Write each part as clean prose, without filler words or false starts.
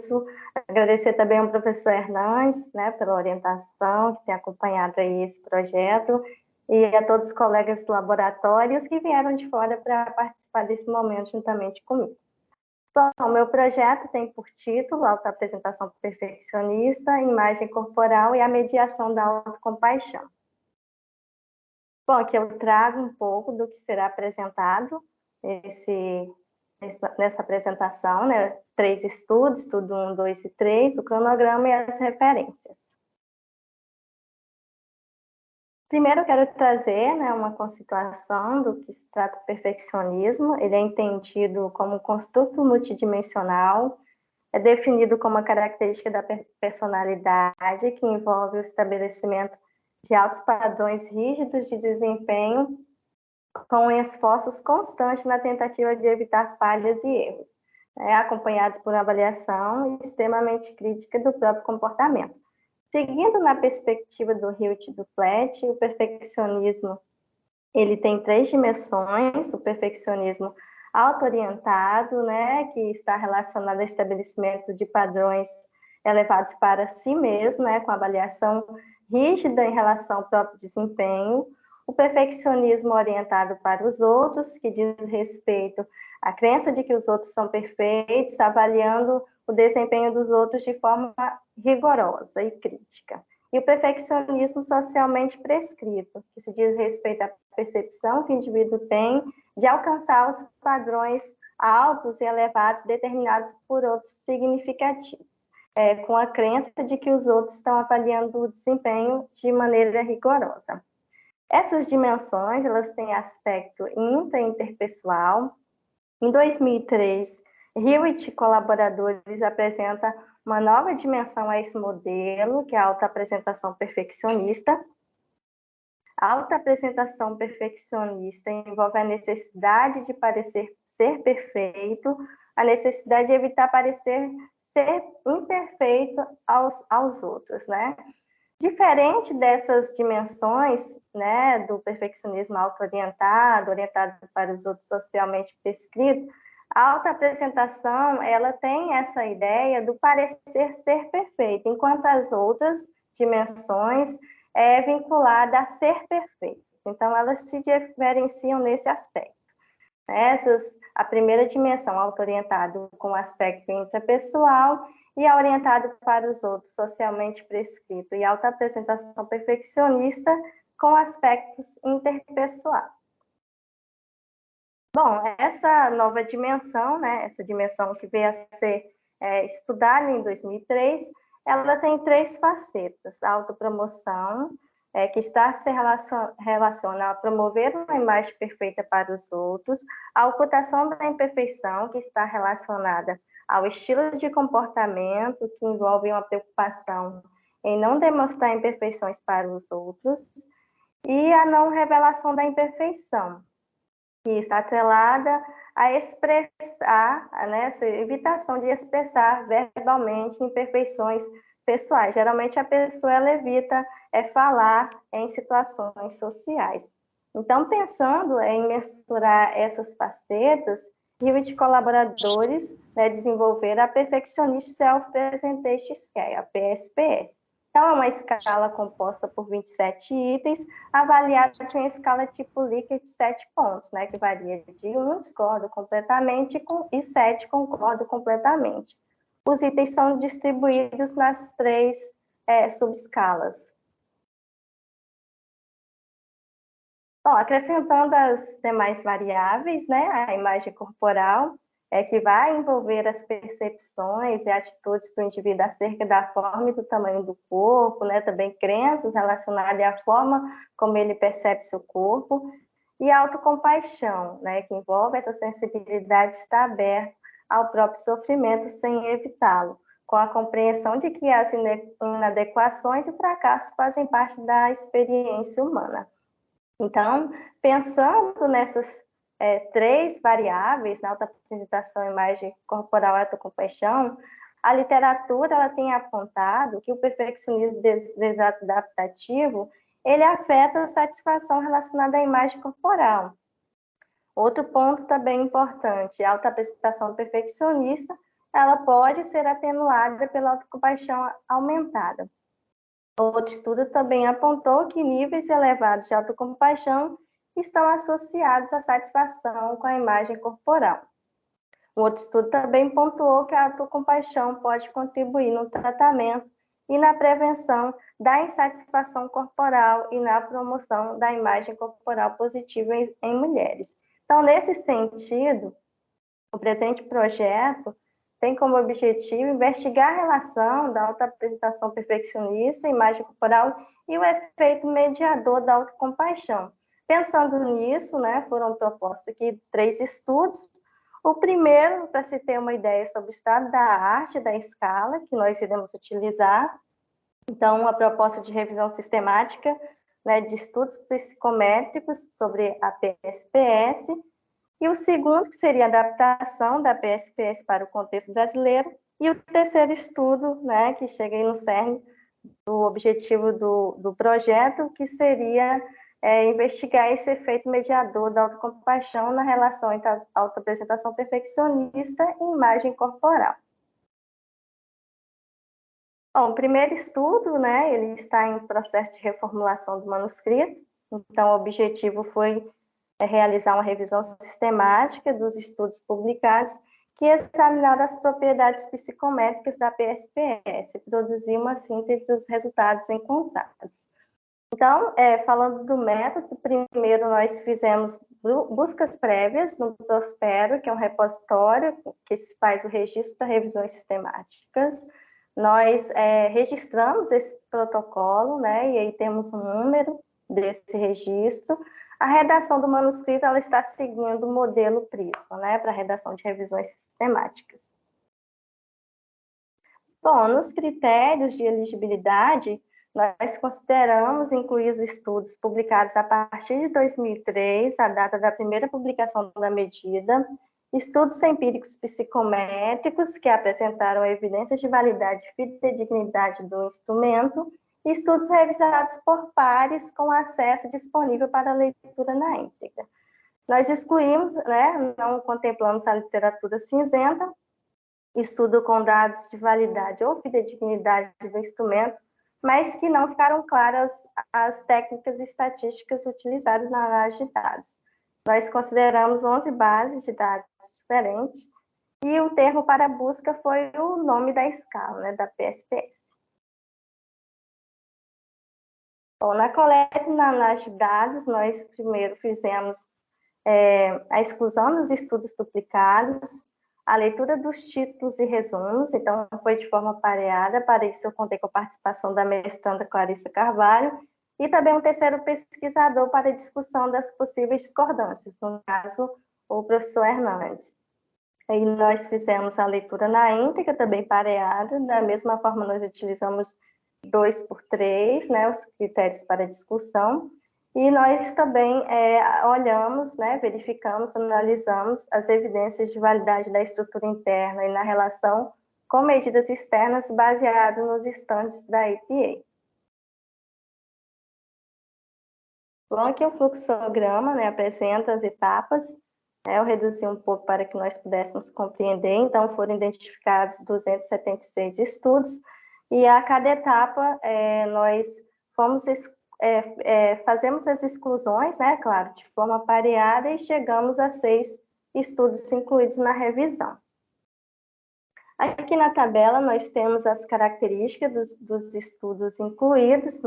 isso. Agradecer também ao professor Hernandes, né, pela orientação, que tem acompanhado aí esse projeto, e a todos os colegas do laboratório que vieram de fora para participar desse momento juntamente comigo. Bom, meu projeto tem por título Autoapresentação Perfeccionista, Imagem Corporal e a Mediação da Autocompaixão. Bom, aqui eu trago um pouco do que será apresentado nessa apresentação, né? 3 estudos, estudo 1, 2 e 3, o cronograma e as referências. Primeiro, eu quero trazer, né, uma conceituação do que se trata o perfeccionismo. Ele é entendido como um construto multidimensional, é definido como uma característica da personalidade que envolve o estabelecimento de altos padrões rígidos de desempenho com esforços constantes na tentativa de evitar falhas e erros, né, acompanhados por uma avaliação extremamente crítica do próprio comportamento. Seguindo na perspectiva do Hewitt e do Platt, o perfeccionismo ele tem 3 dimensões: o perfeccionismo auto-orientado, né, que está relacionado ao estabelecimento de padrões elevados para si mesmo, né, com avaliação rígida em relação ao próprio desempenho; o perfeccionismo orientado para os outros, que diz respeito à crença de que os outros são perfeitos, avaliando o desempenho dos outros de forma rigorosa e crítica; e o perfeccionismo socialmente prescrito, que se diz respeito à percepção que o indivíduo tem de alcançar os padrões altos e elevados determinados por outros significativos, com a crença de que os outros estão avaliando o desempenho de maneira rigorosa. Essas dimensões, elas têm aspecto interpessoal. Em 2003, Hewitt e colaboradores apresenta uma nova dimensão a esse modelo, que é a autoapresentação perfeccionista. A autoapresentação perfeccionista envolve a necessidade de parecer ser perfeito, a necessidade de evitar parecer ser imperfeito aos outros, né? Diferente dessas dimensões, né, do perfeccionismo auto-orientado, orientado para os outros socialmente prescrito, a autoapresentação, ela tem essa ideia do parecer ser perfeito, enquanto as outras dimensões é vinculada a ser perfeito. Então, elas se diferenciam nesse aspecto. A primeira dimensão, auto-orientado com aspecto intrapessoal, e a orientado para os outros, socialmente prescrito, e autoapresentação perfeccionista com aspectos interpessoais. Bom, essa nova dimensão, né, essa dimensão que veio a ser estudada em 2003, ela tem 3 facetas: a autopromoção, que está se relaciona a promover uma imagem perfeita para os outros; a ocultação da imperfeição, que está relacionada ao estilo de comportamento, que envolve uma preocupação em não demonstrar imperfeições para os outros; e a não revelação da imperfeição, que está atrelada a expressar, né, essa evitação de expressar verbalmente imperfeições pessoais. Geralmente a pessoa ela evita falar em situações sociais. Então, pensando em mensurar essas facetas, Hewitt e colaboradores, né, desenvolveram a Perfectionist Self-Presentation Scale, a PSPS. Então, é uma escala composta por 27 itens, avaliada em escala tipo Likert de 7 pontos, né, que varia de 1, discordo completamente, e 7, concordo completamente. Os itens são distribuídos nas 3 subescalas. Bom, acrescentando as demais variáveis, né, a imagem corporal, que vai envolver as percepções e atitudes do indivíduo acerca da forma e do tamanho do corpo, né, também crenças relacionadas à forma como ele percebe seu corpo; e a autocompaixão, né, que envolve essa sensibilidade de estar aberto ao próprio sofrimento sem evitá-lo, com a compreensão de que as inadequações e fracassos fazem parte da experiência humana. Então, pensando nessas 3 variáveis, na autoapresentação, imagem corporal e autocompaixão, a literatura ela tem apontado que o perfeccionismo desadaptativo ele afeta a satisfação relacionada à imagem corporal. Outro ponto também importante, a autoapresentação perfeccionista, ela pode ser atenuada pela autocompaixão aumentada. Outro estudo também apontou que níveis elevados de autocompaixão estão associados à satisfação com a imagem corporal. Um outro estudo também pontuou que a autocompaixão pode contribuir no tratamento e na prevenção da insatisfação corporal e na promoção da imagem corporal positiva em mulheres. Então, nesse sentido, o presente projeto tem como objetivo investigar a relação da autoapresentação perfeccionista, imagem corporal e o efeito mediador da autocompaixão. Pensando nisso, foram propostos aqui 3 estudos. O primeiro, para se ter uma ideia sobre o estado da arte da escala, que nós iremos utilizar. Então, uma proposta de revisão sistemática de estudos psicométricos sobre a PSPS. E o segundo, que seria a adaptação da PSPS para o contexto brasileiro. E o terceiro estudo, que chega aí no cerne do objetivo do projeto, que seria investigar esse efeito mediador da autocompaixão na relação entre a autoapresentação perfeccionista e imagem corporal. Bom, o primeiro estudo, ele está em processo de reformulação do manuscrito. Então, o objetivo foi realizar uma revisão sistemática dos estudos publicados que examinaram as propriedades psicométricas da PSPS e produzir uma síntese dos resultados encontrados. Então, falando do método, primeiro nós fizemos buscas prévias no Prospero, que é um repositório que se faz o registro para revisões sistemáticas. Nós registramos esse protocolo, e aí temos um número desse registro. A redação do manuscrito ela está seguindo o modelo Prisma, para a redação de revisões sistemáticas. Bom, nos critérios de elegibilidade, nós consideramos incluir os estudos publicados a partir de 2003, a data da primeira publicação da medida, estudos empíricos psicométricos que apresentaram evidências de validade e fidedignidade do instrumento, e estudos revisados por pares com acesso disponível para leitura na íntegra. Nós excluímos, não contemplamos a literatura cinzenta, estudo com dados de validade ou fidedignidade do instrumento, mas que não ficaram claras as técnicas estatísticas utilizadas na análise de dados. Nós consideramos 11 bases de dados diferentes, e o termo para busca foi o nome da escala, da PSPS. Bom, na coleta e na análise de dados, nós primeiro fizemos a exclusão dos estudos duplicados, a leitura dos títulos e resumos, então foi de forma pareada. Para isso eu contei com a participação da mestranda Clarissa Carvalho e também um terceiro pesquisador para a discussão das possíveis discordâncias, no caso, o professor Hernandes. Aí nós fizemos a leitura na íntegra, também pareada, da mesma forma nós utilizamos 2x3, os critérios para discussão, e nós também olhamos, verificamos, analisamos as evidências de validade da estrutura interna e na relação com medidas externas baseado nos estandes da EPA. Bom, aqui o fluxograma apresenta as etapas. Eu reduzi um pouco para que nós pudéssemos compreender. Então, foram identificados 276 estudos, e a cada etapa nós fazemos as exclusões, claro, de forma pareada, e chegamos a 6 estudos incluídos na revisão. Aqui na tabela nós temos as características dos estudos incluídos,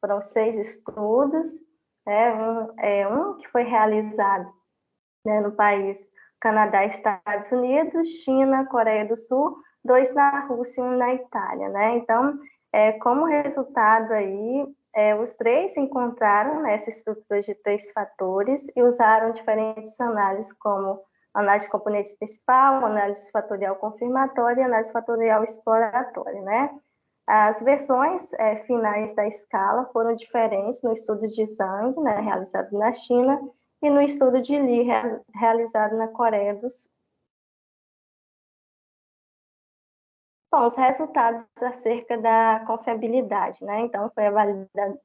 Foram 6 estudos, um que foi realizado no país Canadá, Estados Unidos, China, Coreia do Sul, 2 na Rússia e 1 na Itália, Então, como resultado aí, os 3 encontraram essa estrutura de 3 fatores e usaram diferentes análises, como análise de componentes principal, análise fatorial confirmatória e análise fatorial exploratória, As versões finais da escala foram diferentes no estudo de Zhang, realizado na China, e no estudo de Li, realizado na Coreia do Sul. Bom, os resultados acerca da confiabilidade, Então, foi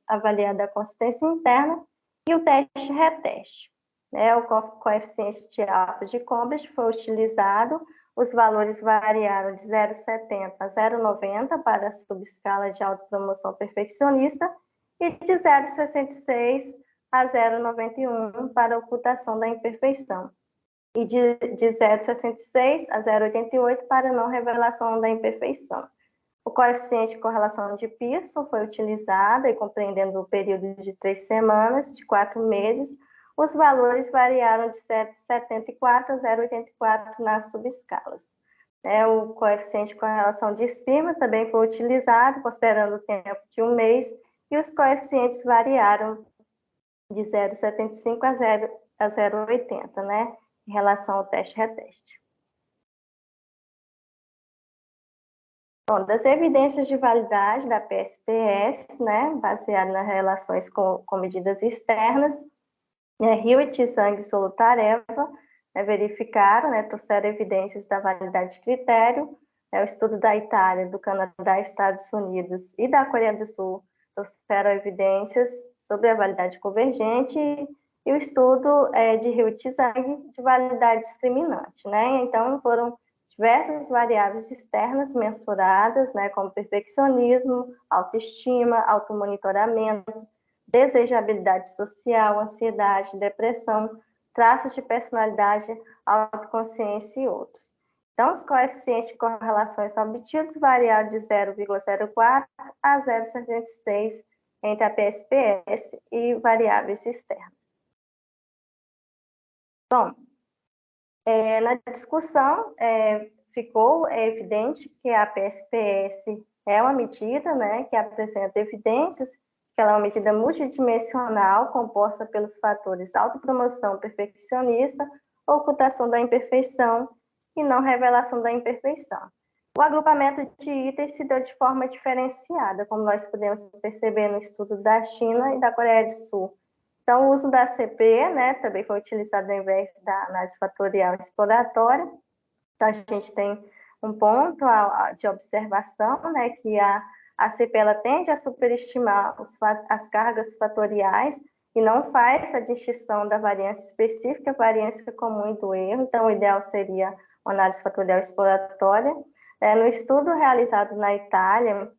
avaliada a consistência interna e o teste-reteste. O coeficiente de alfa de Cambridge foi utilizado, os valores variaram de 0,70 a 0,90 para a subescala de autopromoção perfeccionista e de 0,66 a 0,91 para a ocultação da imperfeição, e de 0,66 a 0,88 para não revelação da imperfeição. O coeficiente de correlação de Pearson foi utilizado, e compreendendo o período de 3 semanas, de 4 meses, os valores variaram de 0,74 a 0,84 nas subescalas. O coeficiente de correlação de Spearman também foi utilizado, considerando o tempo de 1 mês, e os coeficientes variaram de 0,75 a 0,80, né, em relação ao teste-reteste. Bom, das evidências de validade da PSPS, né, baseada nas relações com medidas externas, Hewitt e Zhang e Solutareva verificaram, trouxeram evidências da validade de critério. O estudo da Itália, do Canadá, Estados Unidos e da Coreia do Sul trouxeram evidências sobre a validade convergente, e o estudo de Hewitt e Zhang de validade discriminante, né? Então, foram diversas variáveis externas mensuradas, né, como perfeccionismo, autoestima, automonitoramento, desejabilidade social, ansiedade, depressão, traços de personalidade, autoconsciência e outros. Então, os coeficientes de correlações obtidos variaram de 0,04 a 0,76 entre a PSPS e variáveis externas. Bom, na discussão ficou evidente que a PSPS é uma medida, né, que apresenta evidências que ela é uma medida multidimensional composta pelos fatores autopromoção perfeccionista, ocultação da imperfeição e não revelação da imperfeição. O agrupamento de itens se deu de forma diferenciada, como nós podemos perceber no estudo da China e da Coreia do Sul. Então, o uso da CP, né, também foi utilizado ao invés da análise fatorial exploratória. Então, a gente tem um ponto de observação, né, que a CP ela tende a superestimar as cargas fatoriais e não faz a distinção da variância específica, variância comum e do erro. Então, o ideal seria uma análise fatorial exploratória. No estudo realizado na Itália,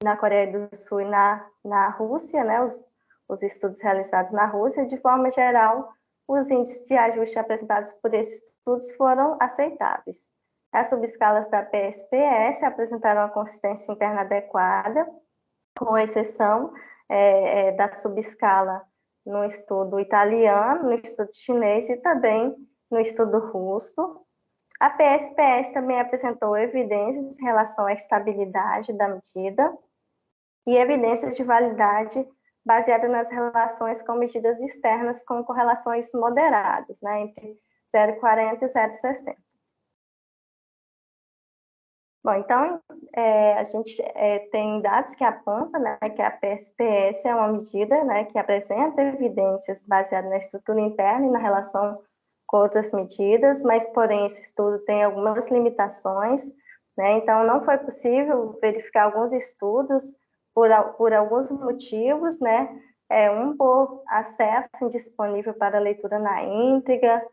na Coreia do Sul e na Rússia, né, os estudos realizados na Rússia, de forma geral, os índices de ajuste apresentados por esses estudos foram aceitáveis. As subescalas da PSPS apresentaram uma consistência interna adequada, com exceção da subescala no estudo italiano, no estudo chinês e também no estudo russo. A PSPS também apresentou evidências em relação à estabilidade da medida e evidências de validade baseada nas relações com medidas externas com correlações moderadas, né, entre 0,40 e 0,60. Bom, então, a gente tem dados que apontam, né, que a PSPS é uma medida, né, que apresenta evidências baseadas na estrutura interna e na relação com outras medidas, mas, porém, esse estudo tem algumas limitações, né, então não foi possível verificar alguns estudos por alguns motivos, né, um por acesso indisponível para leitura na íntegra,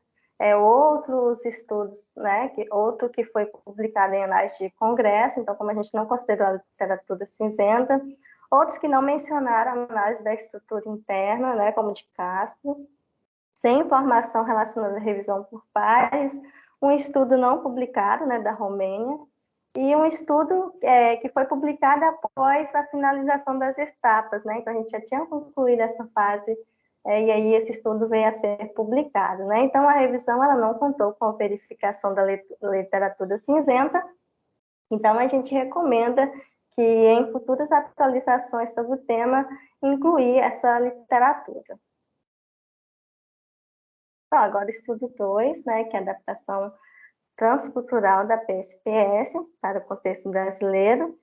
outros estudos, né, outro que foi publicado em análise de congresso, então como a gente não considerou a literatura cinzenta, outros que não mencionaram a análise da estrutura interna, né, como de Castro, sem informação relacionada à revisão por pares, um estudo não publicado, né, da Romênia, e um estudo que foi publicado após a finalização das etapas, né, então a gente já tinha concluído essa fase, e aí esse estudo veio a ser publicado, né, então a revisão ela não contou com a verificação da literatura cinzenta, então a gente recomenda que em futuras atualizações sobre o tema, incluir essa literatura. Então, agora o estudo 2, né, que é a adaptação transcultural da PSPS para o contexto brasileiro.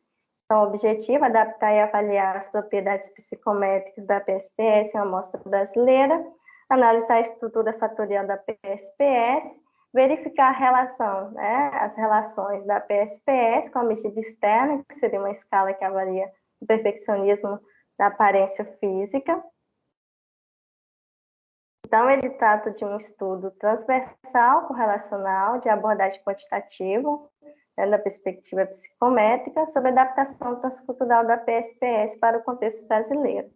Então, o objetivo é adaptar e avaliar as propriedades psicométricas da PSPS em uma amostra brasileira, analisar a estrutura fatorial da PSPS, verificar a relação, né, as relações da PSPS com a medida externa, que seria uma escala que avalia o perfeccionismo da aparência física. Então, ele trata de um estudo transversal, correlacional, de abordagem quantitativa, né, da perspectiva psicométrica, sobre a adaptação transcultural da PSPS para o contexto brasileiro.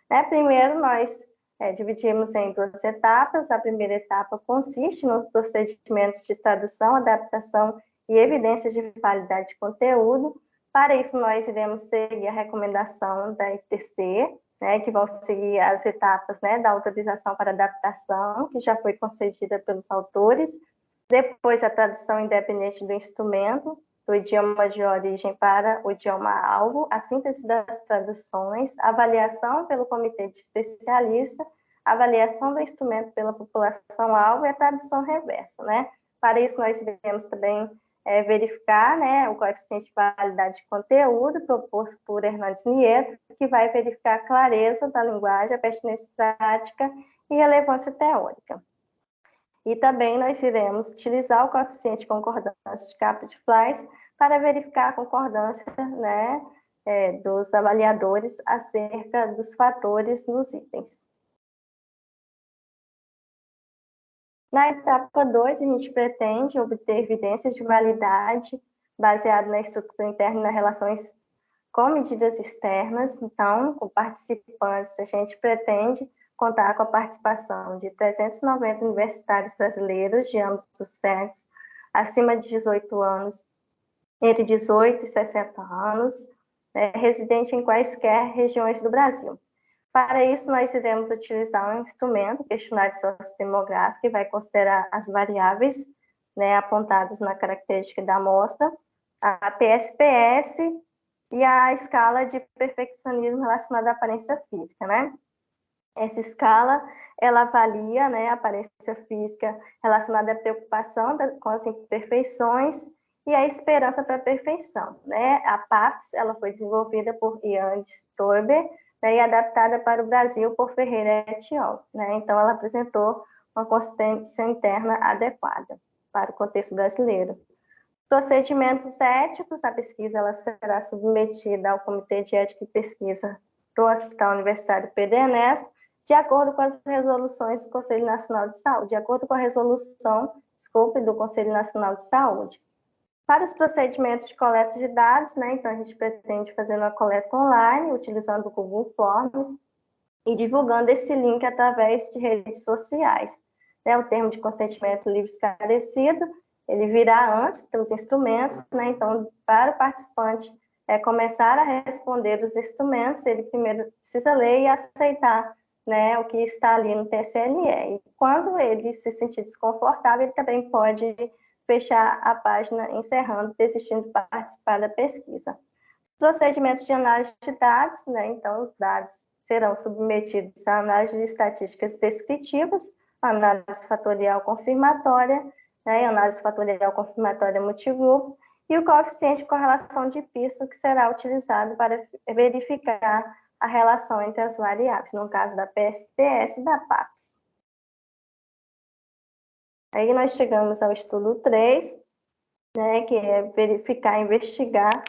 Né, primeiro, nós dividimos em duas etapas. A primeira etapa consiste nos procedimentos de tradução, adaptação e evidências de validade de conteúdo. Para isso, nós iremos seguir a recomendação da ITC, né, que vão seguir as etapas, né, da autorização para adaptação, que já foi concedida pelos autores, depois a tradução independente do instrumento, do idioma de origem para o idioma-alvo, a síntese das traduções, a avaliação pelo comitê de especialista, a avaliação do instrumento pela população-alvo e a tradução reversa, né? Para isso, nós iremos também verificar, né, o coeficiente de validade de conteúdo proposto por Hernandes Nieto, que vai verificar a clareza da linguagem, a pertinência prática e relevância teórica. E também nós iremos utilizar o coeficiente de concordância de Kaplan-Fleiss para verificar a concordância, né, dos avaliadores acerca dos fatores nos itens. Na etapa 2, a gente pretende obter evidências de validade baseado na estrutura interna e nas relações com medidas externas. Então, com participantes, a gente pretende contar com a participação de 390 universitários brasileiros de ambos os sexos, acima de 18 anos, entre 18 e 60 anos, residente em quaisquer regiões do Brasil. Para isso, nós iremos utilizar um instrumento, o questionário sociodemográfico, que vai considerar as variáveis, né, apontadas na característica da amostra, a PSPS e a escala de perfeccionismo relacionada à aparência física, né? Essa escala, ela avalia, né, a aparência física relacionada à preocupação com as imperfeições e a esperança para a perfeição, né? A PAPS, ela foi desenvolvida por Ian Storber, né, e adaptada para o Brasil por Ferreira et al., né? Então, ela apresentou uma consistência interna adequada para o contexto brasileiro. Procedimentos éticos: a pesquisa ela será submetida ao Comitê de Ética e Pesquisa do Hospital Universitário Pedro Ernesto, de acordo com as resoluções do Conselho Nacional de Saúde, de acordo com a resolução, do Conselho Nacional de Saúde. Para os procedimentos de coleta de dados, né, então a gente pretende fazer uma coleta online, utilizando o Google Forms e divulgando esse link através de redes sociais. Né, o termo de consentimento livre esclarecido, ele virá antes dos instrumentos, né, então para o participante começar a responder os instrumentos, ele primeiro precisa ler e aceitar, né, o que está ali no TSLE. E quando ele se sentir desconfortável, ele também pode fechar a página encerrando, desistindo de participar da pesquisa. Procedimentos de análise de dados, né? Então, os dados serão submetidos à análise de estatísticas descritivas, análise fatorial confirmatória, né? Análise fatorial confirmatória multigrupo, e o coeficiente de correlação de Pearson, que será utilizado para verificar a relação entre as variáveis, no caso da PSPS e da PAPS. Aí nós chegamos ao estudo 3, né, que é verificar, investigar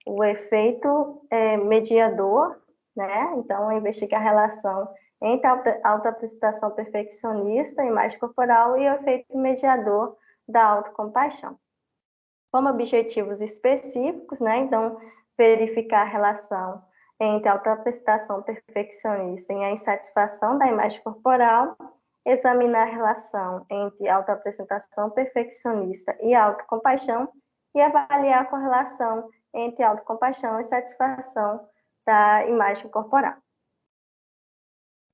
o efeito mediador, né? Então, investigar a relação entre a autoapresentação perfeccionista, imagem corporal, e o efeito mediador da autocompaixão. Como objetivos específicos, né? Então, verificar a relação entre a autoapresentação perfeccionista e a insatisfação da imagem corporal, examinar a relação entre autoapresentação perfeccionista e autocompaixão e avaliar a correlação entre autocompaixão e satisfação da imagem corporal.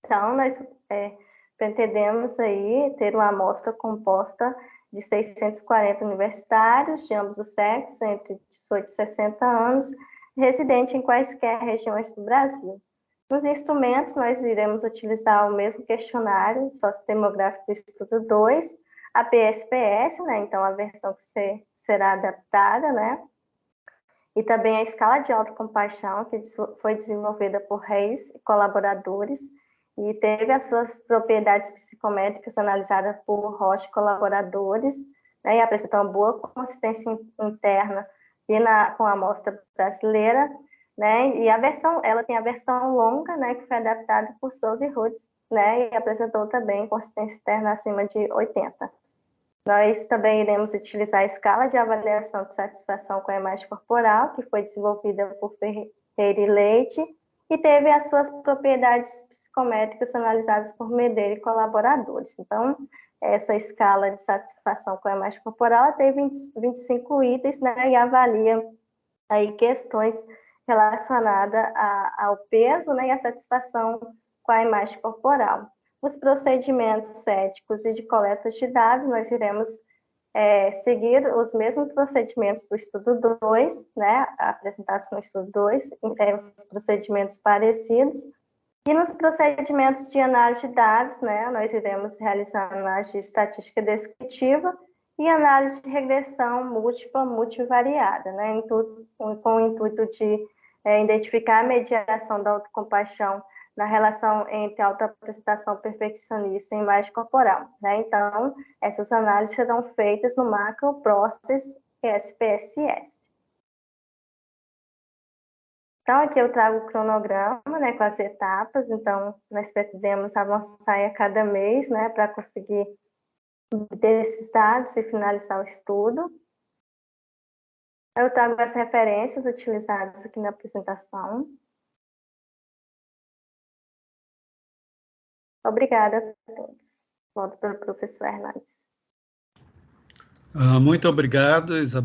Então, nós pretendemos aí ter uma amostra composta de 640 universitários de ambos os sexos, entre 18 e 60 anos, residentes em quaisquer regiões do Brasil. Nos instrumentos, nós iremos utilizar o mesmo questionário sociodemográfico do estudo 2, a PSPS, né? Então, a versão que será adaptada, né? E também a escala de autocompaixão, que foi desenvolvida por Reis e colaboradores, e teve as suas propriedades psicométricas analisadas por Rocha e colaboradores, né? E apresentou uma boa consistência interna e com a amostra brasileira. né? E ela tem a versão longa, né, que foi adaptada por Souza e Roots, né, e apresentou também consistência externa acima de 80. Nós também iremos utilizar a escala de avaliação de satisfação com a imagem corporal, que foi desenvolvida por Ferreira e Leite, e teve as suas propriedades psicométricas analisadas por Medeira e colaboradores. Então, essa escala de satisfação com a imagem corporal tem 25 itens, né, e avalia aí questões relacionadas ao peso, né, e à satisfação com a imagem corporal. Os procedimentos éticos e de coleta de dados, nós iremos seguir os mesmos procedimentos do estudo 2, né, apresentados no estudo 2, os procedimentos parecidos. E nos procedimentos de análise de dados, né, nós iremos realizar análise de estatística descritiva e análise de regressão múltipla, multivariada, né, com o intuito de identificar a mediação da autocompaixão na relação entre autoapresentação perfeccionista e imagem corporal, né? Então, essas análises serão feitas no Macro Process SPSS. Então, aqui eu trago o cronograma, né, com as etapas. Então, nós pretendemos avançar a cada mês, né, para conseguir obter esses dados e finalizar o estudo. Eu trago as referências utilizadas aqui na apresentação. Obrigada a todos. Volto para o professor Hernandes. Muito obrigado, Isabel.